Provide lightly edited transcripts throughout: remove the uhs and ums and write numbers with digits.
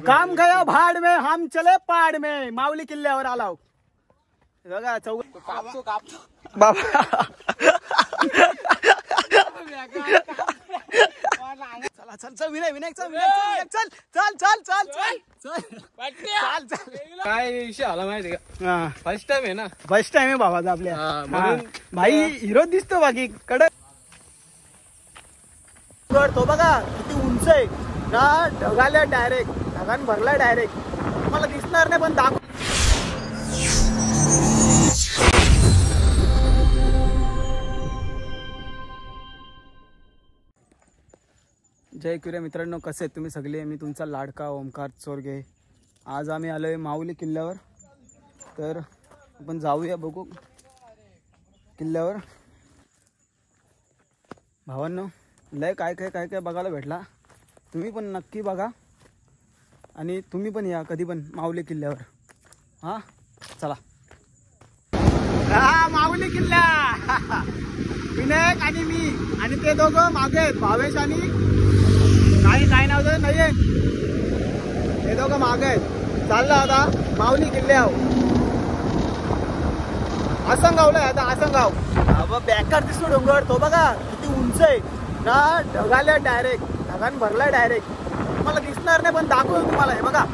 काम गया भाड में हम चले पाड में माऊली किल्ल्यावर आलाव बघा चौक कापतो बाबा चला चल चल विनायक चल चल चल चल चल चल चल चल काय विषय आला माहिती का? फर्स्ट टाइम आहे ना, फर्स्ट टाइम आहे बाबाचा आपल्या भाई हिरो दिसतो बाकी कडक तो बघा किती उंच आहे ना, ढगाल्या डायरेक्ट ढगान भरला डायरेक्ट मला दिसणार नाही पण दाखव जय किरे मित्रांनो, कसे आहेत तुम्ही सगळे? मी तुमचा लाडका ओमकार चोरगे. आज आम्ही आलोय माऊली किल्ल्यावर. तर आपण जाऊया बघू किल्ल्यावर. भावांनो लय काय काय काय काय बघायला भेटला. तुम्ही पण नक्की बघा आणि तुम्ही पण या कधी पण माऊली किल्ल्यावर. हां चला. हा माऊली किल्ला. विनायक आणि मी आणि ते दोघं मागे आहेत, भावेश आणि काय नाव तर नाही आहे, हे दोघं मागे आहेत. चाललं आता माऊली किल्ल्यावर. आसनगावला आहे आता, आसनगाव. अबा बॅकर दिसतो डोंगर तो बघा किती उंच आहे ना, ढगाल्या डायरेक्ट ढगान भरला डायरेक्ट तुम्हाला दिसणार नाही पण दाखवू तुम्हाला. हे बघा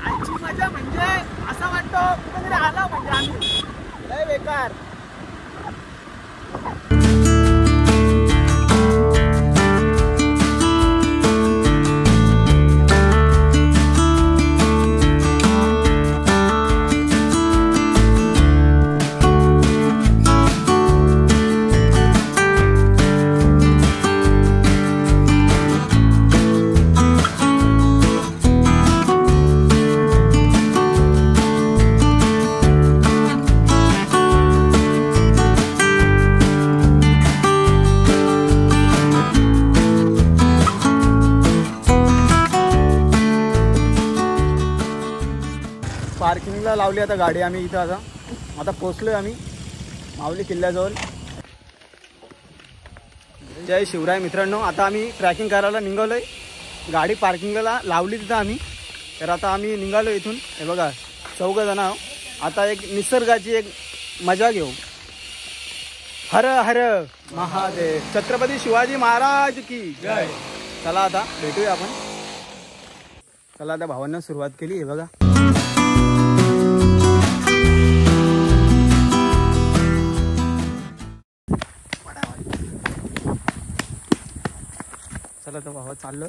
आजची मजा म्हणजे असं वाटतं कुठेतरी आला म्हणजे आम्ही. लय बेकार. पार्किंगला लावली आता गाडी आम्ही इथं. आता पोचलोय आम्ही माऊली किल्ल्याजवळ. जय शिवराय मित्रांनो. आता आम्ही ट्रॅकिंग करायला निघालोय. गाडी पार्किंगला लावली तिथं आम्ही. तर आता आम्ही निघालो इथून. हे बघा 4 जण आहो. आता एक निसर्गाची एक मजा घेऊ. हर हर महादेव. छत्रपती शिवाजी महाराज की जय. चला आता भेटूया आपण. चला आता भावांना सुरुवात केली. हे बघा चला तर भावा चाललो.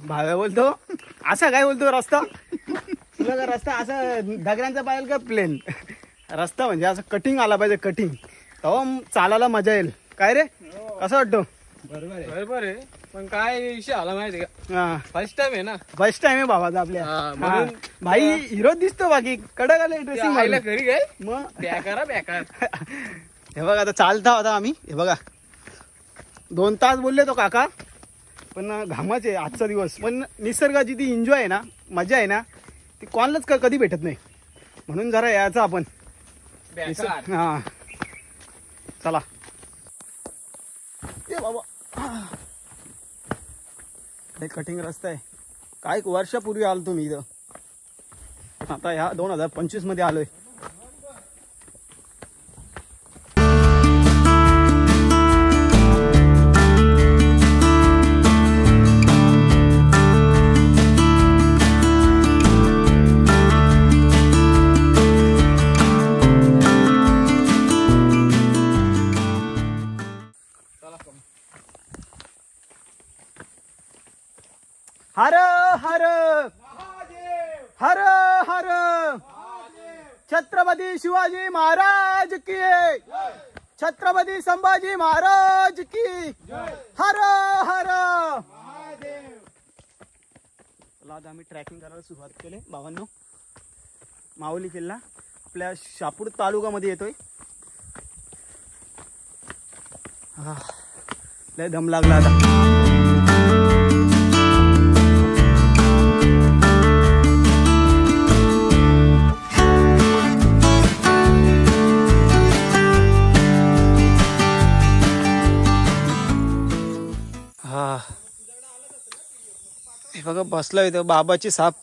भाव्या बोलतो असा काय बोलतो रस्ता तुला का रस्ता असा दगडांचा पाहिजे का प्लेन रस्ता म्हणजे असं कटिंग आला पाहिजे. कटिंग तेव्हा चालायला मजा येईल. काय रे कसं वाटतं? बरोबर आहे पण काय विषय आला माहिती का? फर्स्ट टाइम आहे ना, फर्स्ट टाइम आहे भावाचा आपल्या. भाई हिरो दिसतो बाकी कडक आले ड्रेसिंग आईला घरी काय मग बेकार बेकार. हे बघा आता चालता होता आम्ही. हे बघा 2 तास बोलले तो काका पण घामाच आहे आजचा दिवस. पण निसर्गाची ती एन्जॉय आहे ना, मजा आहे ना, ती कोणालाच कधी भेटत नाही. म्हणून जरा यायचं आपण. हा चला. ए बाबा कटिंग रस्ता आहे. काय वर्षापूर्वी आलो तुम्ही इथं. आता ह्या 2025 मध्ये आलोय. छत्रपती शिवाजी महाराज की, छत्रपती संभाजी महाराज की, हर हर महादेव. चला आता आम्ही ट्रॅकिंग करायला सुरुवात केली भावांनो. माऊली किल्ला आपल्या शहापूर तालुक्यामध्ये येतोय. लय दम लागला आता. हे बघा बसला इथं बाबाची साप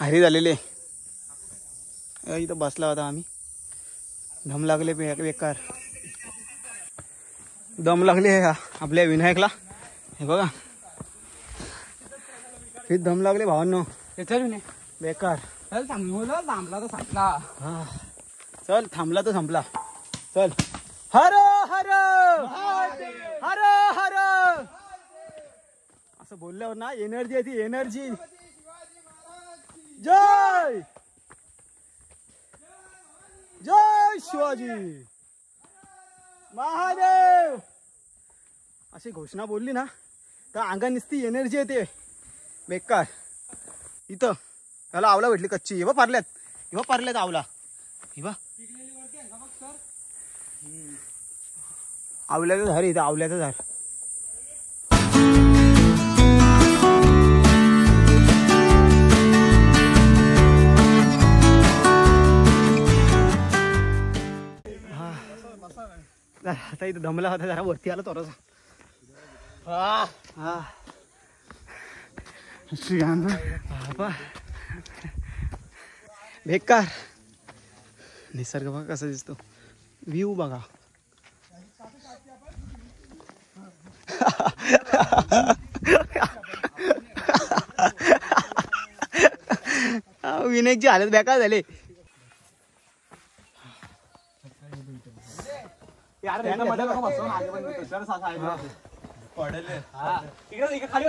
हरी झालेले इथं बसला होता आम्ही. दम लागले बेकार दम लागले आपल्या विनायकला. हे बघा हे दम लागले भावांनो. बेकार. चल थांबला तर संपला. चल थांबला तर संपला. चल हर हर हर हर असं बोलल्यावर ना एनर्जी येते एनर्जी. जय जय शिवाजी महादेव अशी घोषणा बोलली ना तर अंगा नुसती एनर्जी येते. बेकार. इथं त्याला आवला भेटली कच्ची. हे बा पारल्यात आवला. हे बा आवल्याचं झाड. इथं आवल्याचं झाड. आता इथं दमला होता जरा वरती आला थोडासा. बेकार. निसर्ग बघा कसा दिसतो. व्ह्यू बघा. विनायकची हालत बेकार झाले.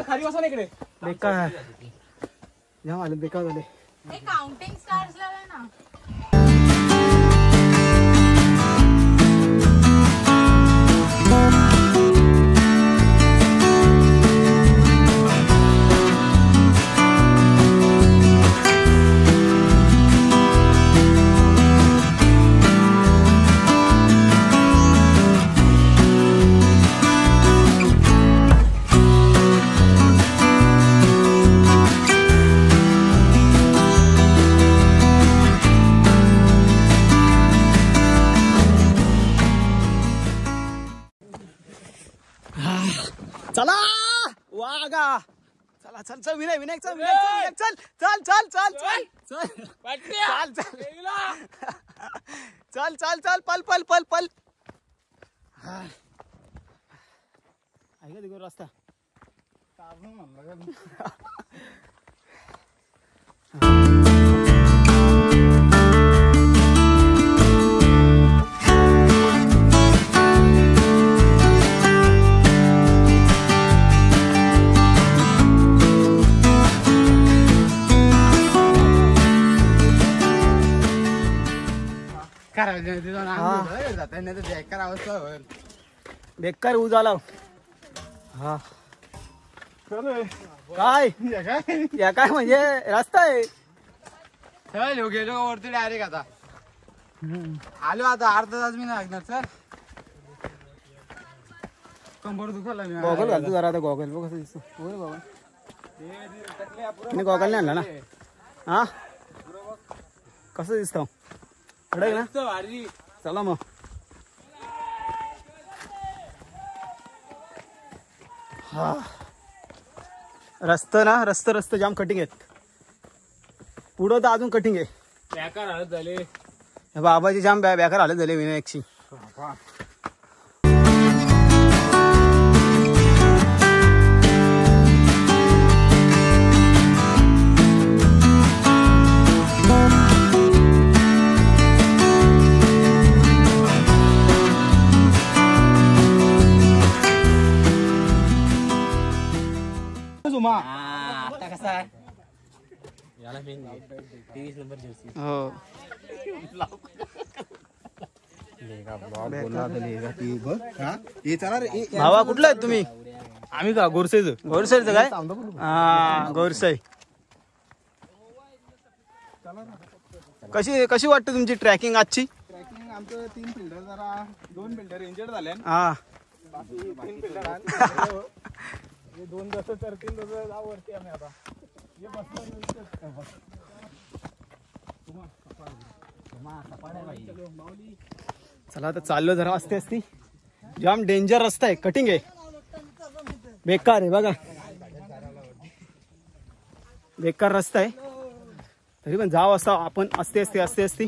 खाली बसा ना इकडे. बेकार जाम हालत बेकार झाले. काउंटिंग स्टार्स लावलाय ना. चला वागा. चला चल चल विनायक चल विनायक चल चल चल चल चल चल चल चल चल चल पल पल पल पल. आहे का तिकडे रस्ता. बेकार उजाला. हा काय या काय म्हणजे रस्ता आहे. चल गेलो वरती डायरेक्ट. आता आलो. आता अर्धा तास मी लागणार. सर कंबर दुखायला. गॉगल घालतो जरा. आता गॉगल बघ कसं दिसतो. होय बाबा तुम्ही गॉगल नाही आणला ना. हा कसं दिसतो. कडक ना. चला मग. हा रस्ता ना रस्ता जाम कटिंग आहेत. पुढं तर अजून कटिंग आहे. बेकार हालत झाले. बाबाची जाम बेकार हालत झाली विनायकची. आता कसा आहे हो भावा कुठला आहेत तुम्ही? आम्ही का गोरसेच गोरसाईचं काय? हा गोरसाई. कशी कशी वाटते तुमची ट्रॅकिंग आजची? ट्रॅकिंग आमचं 3 फिल्डर जरा 2 फिल्डर इंजर्ड झाले. हा बाकी 3 फिल्डर हे 2 जसं करतील तसं जाऊ वरती आम्ही आता. चला आता चाललो जरा असते असती. जाम डेंजर रस्ता आहे, कटिंग आहे, बेकार आहे बघा, बेकार रस्ता आहे. तरी पण जाव असा आपण असते असते असते असती.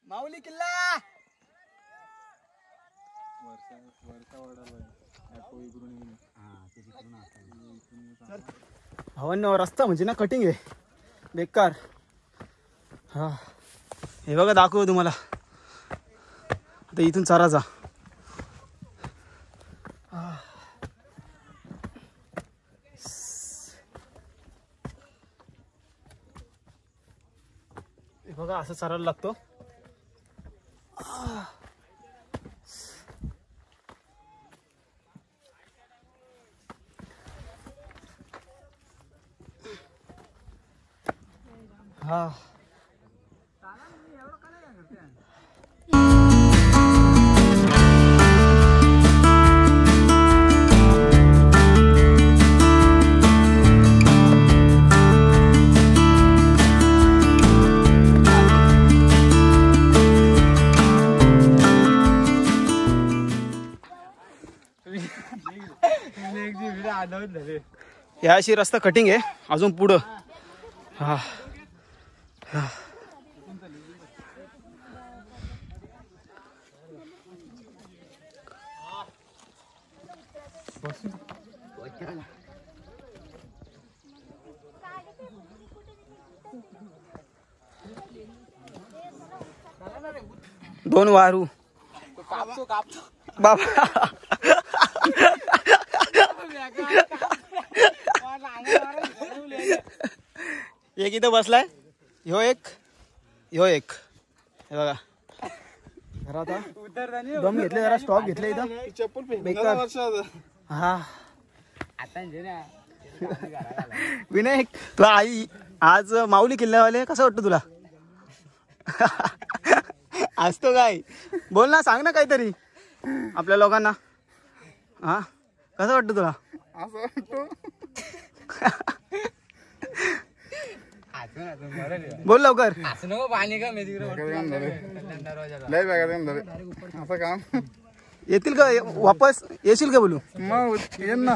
माऊली किल्ला भावांनो, रस्ता म्हणजे ना कटिंग आहे, बेकार. हा हे बघा दाखवू तुम्हाला. आता इथून चाराचा हे बघा, असं चारायला लागतो. हा या अशी रस्ता कटिंग आहे अजून पुढं. हा हा दोन वारू बाबा. एक इथं बसलाय, ह्यो एक, ह्यो एक. हे बघा जरा आता दम घेतले, जरा स्टॉप घेतले इथं, बेकार. हा विनायक, तुला आई आज माऊली किल्ल्यावाले कसं वाटतं तुला? असतो काय, बोल ना, सांग ना काहीतरी आपल्या लोकांना. हा कसं वाटतं तुला? असं वाटतं बोल लवकर. पाणी का मी असं काम येतील का वापस? येशील का बोलू? मग येईन ना.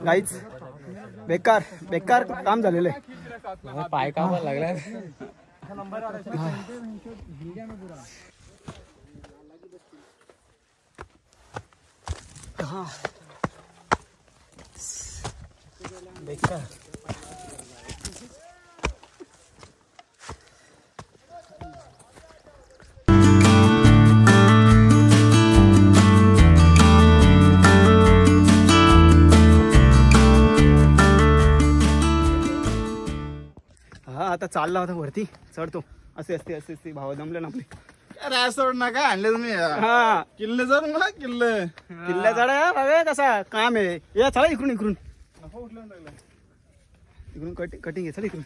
गाईच बेकार बेकार काम झालेलं आहे. पाय कामाला लागला. हा बेकार. आता चालला होता वरती चढतो. असे असते भावा जमले ना आपले. अरे असं नका आणले तुम्ही हा किल्ले जर ना किल्ले किल्ल्या चढा बघा कसा काम आहे. या चला इकडून इकडून कटिंग आहे. चल इकडून.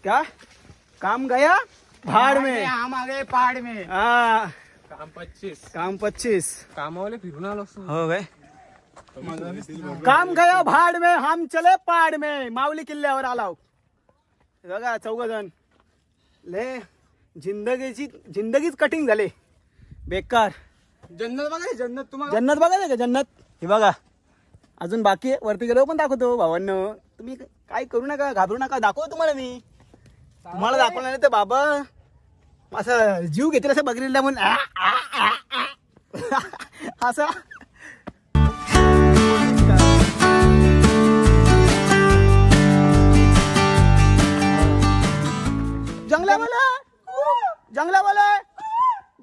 क्या काम गया भाड़ में. हम आगे पहाड़ में. हा काम 25 काम 25 कामावाले फिरून आलो असतो. हो गए. काम गया भाड़ में हम चले पहाड़ में. माऊली किल्ल्यावर आलाव बघा 4 जण. ले जिंदगीच कटिंग झाले बेकार. जन्नत बघा जन्नत तुम्हाला. जन्नत बघा का जन्नत. हे बघा अजून बाकी आहे. वरती गेलो पण दाखवतो भावांनो. तुम्ही काय करू नका घाबरू नका. दाखवतो तुम्हाला मी. तुम्हाला दाखवणार नाही तर बाबा असं जीव घेतील असं बघितलं म्हणून असं.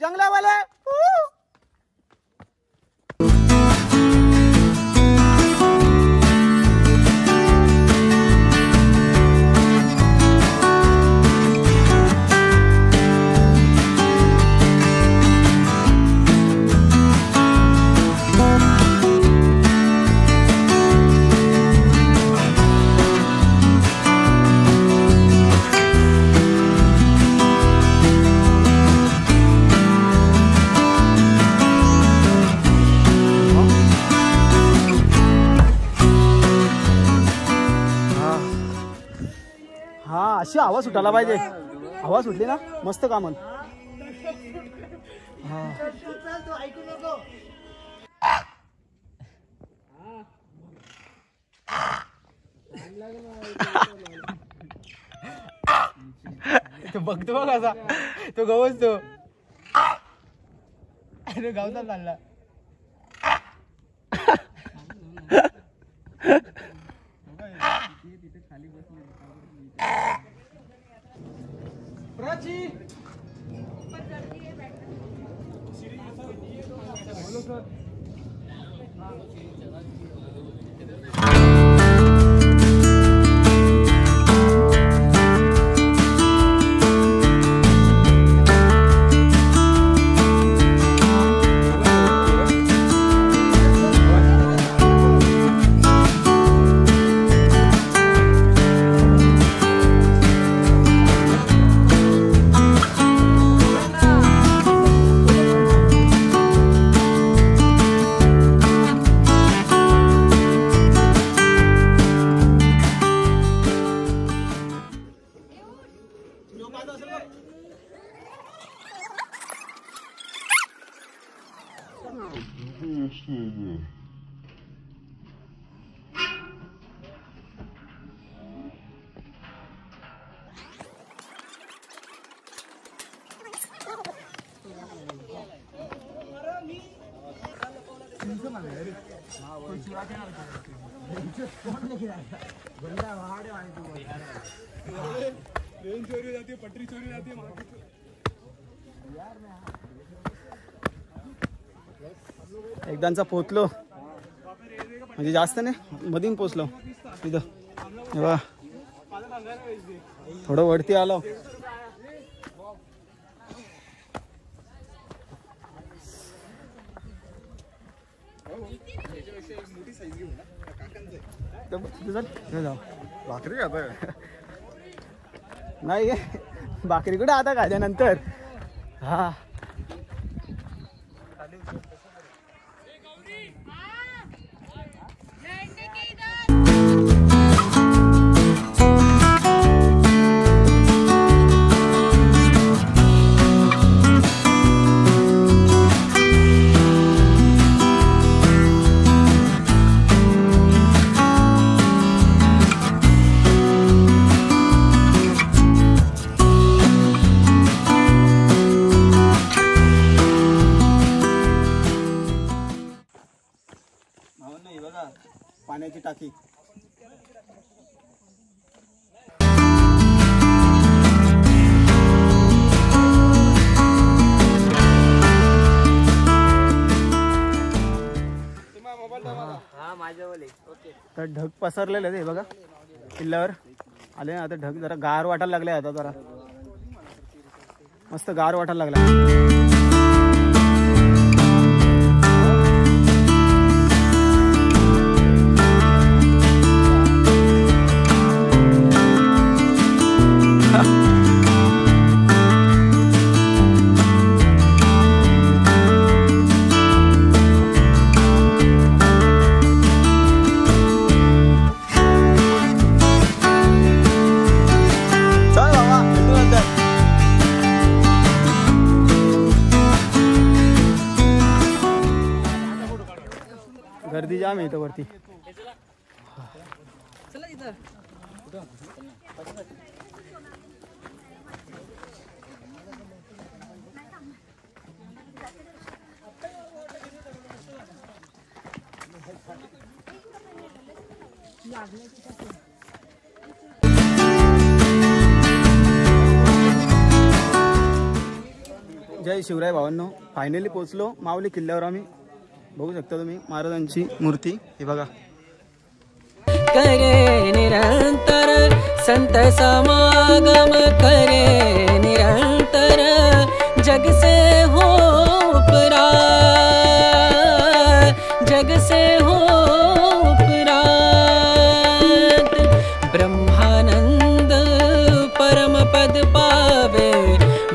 जंगलावाले अशी हवा सुटायला पाहिजे. हवा सुटली ना मस्त कामन. तो बघतो बघ असा तो गवच तो. अरे गावचा चालला. एकदांचा पोचलो म्हणजे जास्त नाही मधून पोचलो तिथं. तेव्हा थोडं वरती आलो. भाकरी खाता नाही भाकरी कुठे आता खाल्यानंतर. हा पाण्याची टाकी. तर ढग पसरलेलं आहे बघा किल्ल्यावर. आले ना आता ढग जरा गार वाटायला लागले आता जरा मस्त गार वाटायला लागला. गर्दी जाम आहे इथं वरती. जय शिवराय भावांनो, फायनली पोहोचलो माऊली किल्ल्यावर. आम्ही बघू शकता तुम्ही महाराजांची मूर्ती हे बघा. करे निरंतर संत समागम करे निरंतर जग से हो उपरा जग से हो उपरा ब्रह्मानंद परम पद पावे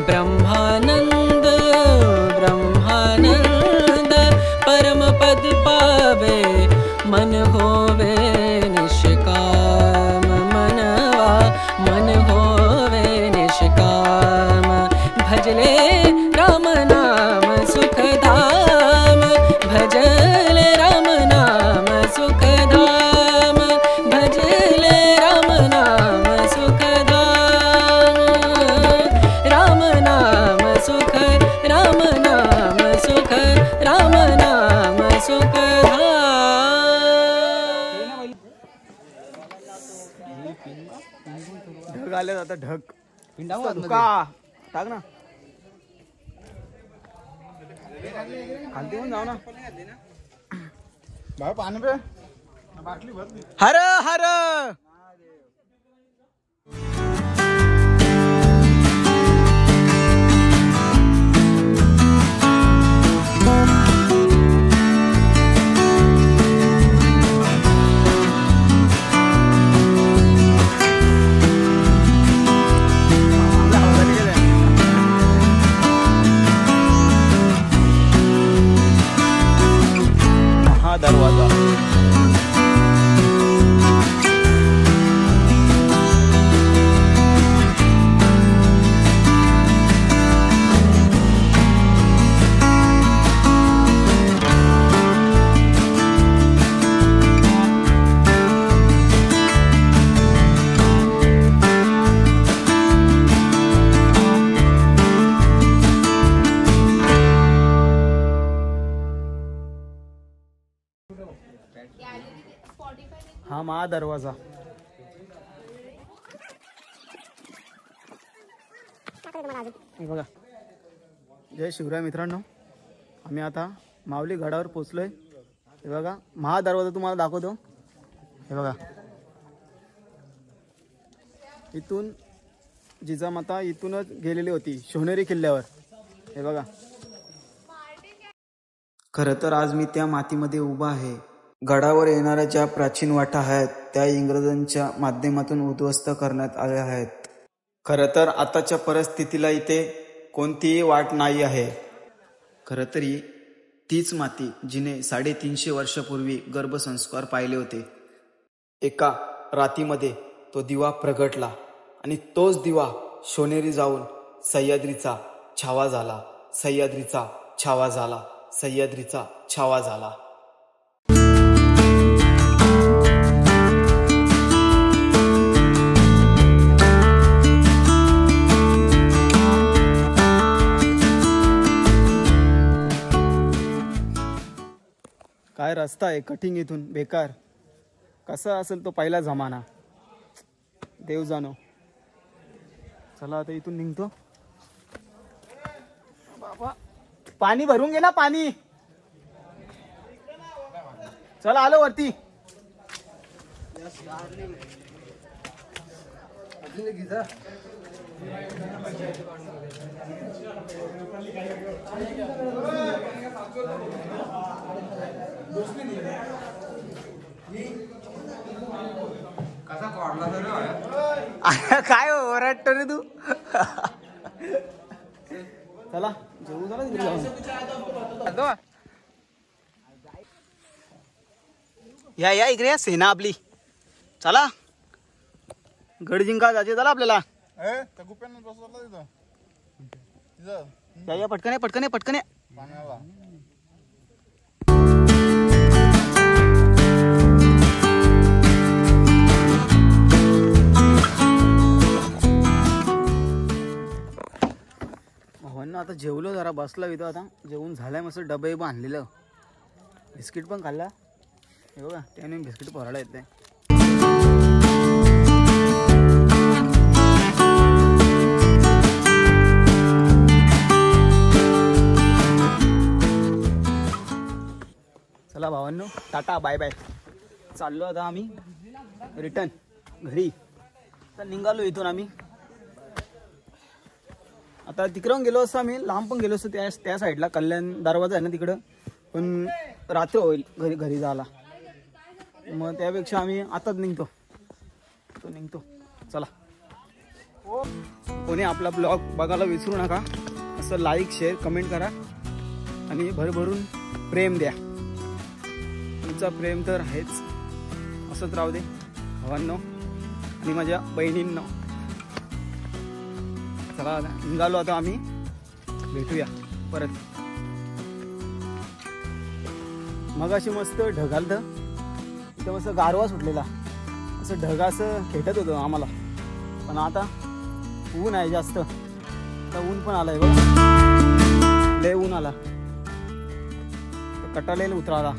ब्रह्मानंद ब्रह्मानंद परम पद पावे मन होवे निष्काम मनवा मन होवे निष्काम भजले राम नाम सुखधाम भजले राम नाम सुखधाम भजले राम नाम सुखधाम राम नाम सुख राम नाम सुख राम नाम सुखधाम. ढग आले आता ढग धुका टाक ना खालती पण जाऊ ना. भाऊ पाणी पे बाटली भर. हर हर दरवाजा. हा महा दरवाजा. हे बघा. जय शिवराय मित्रांनो, आम्ही आता माऊली गडावर पोचलोय. हे बघा महा दरवाजा तुम्हाला दाखवतो. हे बघा इथून जिजामाता इथूनच गेलेली होती शिवनेरी किल्ल्यावर. हे बघा. खरं तर आज मी त्या मातीमध्ये उभा आहे. गडावर येणाऱ्या ज्या प्राचीन वाटा आहेत त्या इंग्रजांच्या माध्यमातून उद्ध्वस्त करण्यात आल्या आहेत. खरं तर आताच्या परिस्थितीला इथे कोणतीही वाट नाही आहे. खरं तरी तीच माती जिने 350 वर्षापूर्वी गर्भसंस्कार पाहिले होते. एका रातीमध्ये तो दिवा प्रगटला आणि तोच दिवा शिवनेरी जाऊन सह्याद्रीचा छावा झाला. सह्याद्रीचा छावा झाला. सह्याद्रीचा छावा झाला. काय रस्ता आहे कटिंग इथून बेकार. कसा असेल तो पहिला जमाना देव जाणो. चला आता इथून निघतो. बाबा पाणी भरून घे ना पाणी. चला आलो वरती. कसा कोडला तर काय ओरडतो रे तू. चला जेवू झाला तिकडे जाऊन. या या इकडे या सेना आपली. चला गड जिंका जायचे. चला आपल्याला या या पटकन या पटकन या पटकन या. ना आता जेवलो जरा बसलो इथं. आता जेवून झालंय मस्त. डबे बांधलेलं बिस्किट पण खाल्ला. हे बघा त्याने बिस्किट भरायला येते. चला भावांनो टाटा बाय बाय. चाललो आता आम्ही रिटर्न घरी. तर निघालो इथून आम्ही. आता तिकडून गेलो असतो आम्ही. लांब पण गेलो असतो त्या साईडला. कल्याण दरवाजा आहे ना तिकडं. पण रात्र होईल घरी जायला. मग त्यापेक्षा आम्ही आताच निघतो. चला कोणी आपला ब्लॉग बघायला विसरू नका. असं लाईक शेअर कमेंट करा आणि भरभरून प्रेम द्या. तुमचा प्रेम तर आहेच. असंच राहू दे भावांनो आणि माझ्या बहिणींनो. चला आता निघालो. आता आम्ही भेटूया परत. मगाशी मस्त ढग आलतं. इथं मस्त गारवा सुटलेला. असं ढग असं खेटत होतं आम्हाला. पण आता ऊन आहे जास्त. आता ऊन पण आलंय बघ. लय ऊन आला. कटालेला उतराला.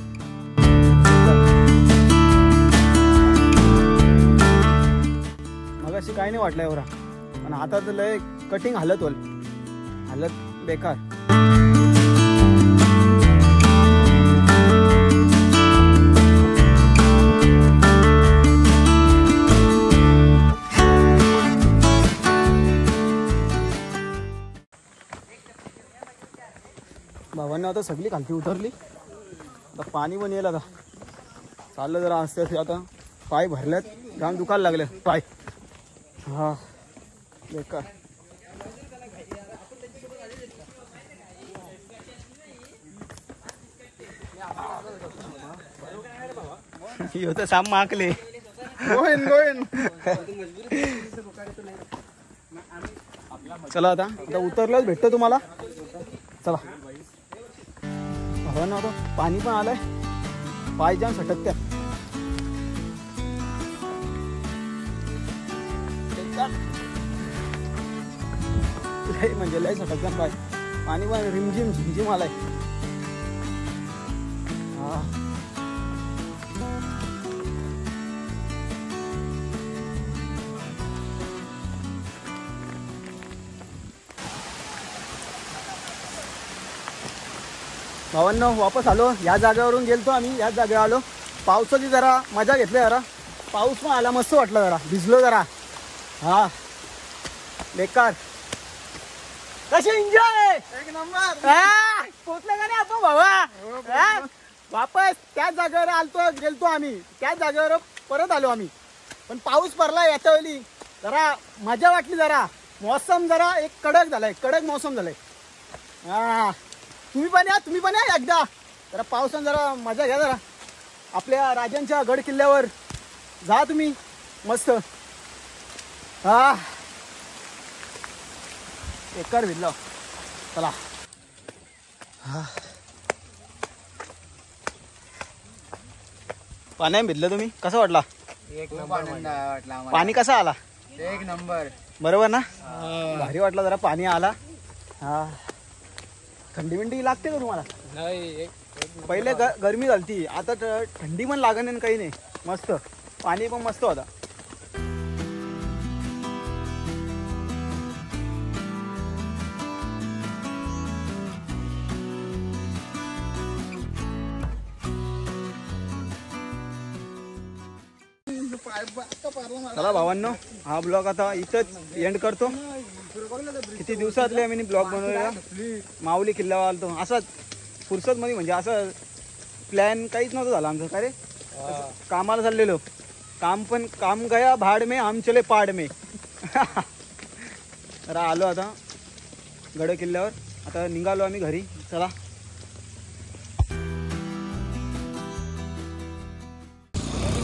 मगाशी काही नाही वाटलं एवढा. पण आता तर लय कटिंग हालत बेकार. भावांना आता सगळी खालती उतरली. आता पाणी पण येईल. आता चाललं जरा असतं. आता पाय भरल्यात. जाम दुखायला लागले पाय. हा बेकार. तर साम माकले. चला आता उतरल्याच भेटतो तुम्हाला. चला हो ना. आता पाणी पण आलंय. पाय जाम सटकत्या. म्हणजे लय सटकत्या पाय. पाणी पण रिमझिम झिमझिम आलाय. हा भावांनो वापस आलो. या जागेवरून गेलतो आम्ही. याच जागेवर आलो. पावसाची जरा मजा घेतली. जरा पाऊस पण आला. मस्त वाटलं. जरा भिजलो जरा. हा बेकार. कसे एन्जॉय. एक नंबर. पोचले का नाही आपण भावा. वापस त्याच जागेवर गेलतो आम्ही. त्याच जागेवर परत आलो आम्ही. पण पाऊस पडला याच्या वेळी. जरा मजा वाटली. जरा मौसम जरा एक कडक झालाय. कडक मौसम झालाय. हा तुम्ही पण या एकदा. जरा पावसानं जरा मजा घ्या. जरा आपल्या राजांच्या गड किल्ल्यावर जा तुम्ही मस्त. हा एकर भिजलो. चला हा पाण्यात भिजलं तुम्ही. कसं वाटला. एक नंबर वाटला. पाणी कसं आला. एक नंबर. बरोबर ना. भारी वाटलं जरा पाणी आला. हा थंडी बिंडी लागते का तुम्हाला. पहिले गरमी झालती. आता थंडी पण लागत नाही काही नाही. मस्त पाणी पण मस्त होता. चला भावांनो, हा ब्लॉग आता इथंच एंड करतो. किती दिवसातले आम्ही ब्लॉग बनवलेला. माऊली किल्ल्यावर आलतो असाच फुरसत मध्ये, म्हणजे असं प्लॅन काहीच नव्हतं झालं आमचं. का रे कामाला चाललेलो, काम गया भाड में हम चले पाड में. तर आलो आता गड किल्ल्यावर. आता निघालो आम्ही घरी. चला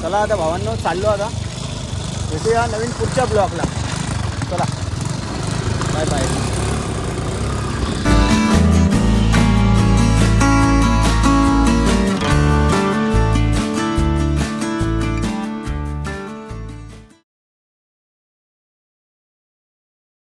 चला आता भावांनो चाललो. आता भेटूया नवीन पुढच्या ब्लॉगला. चला बाय बाय.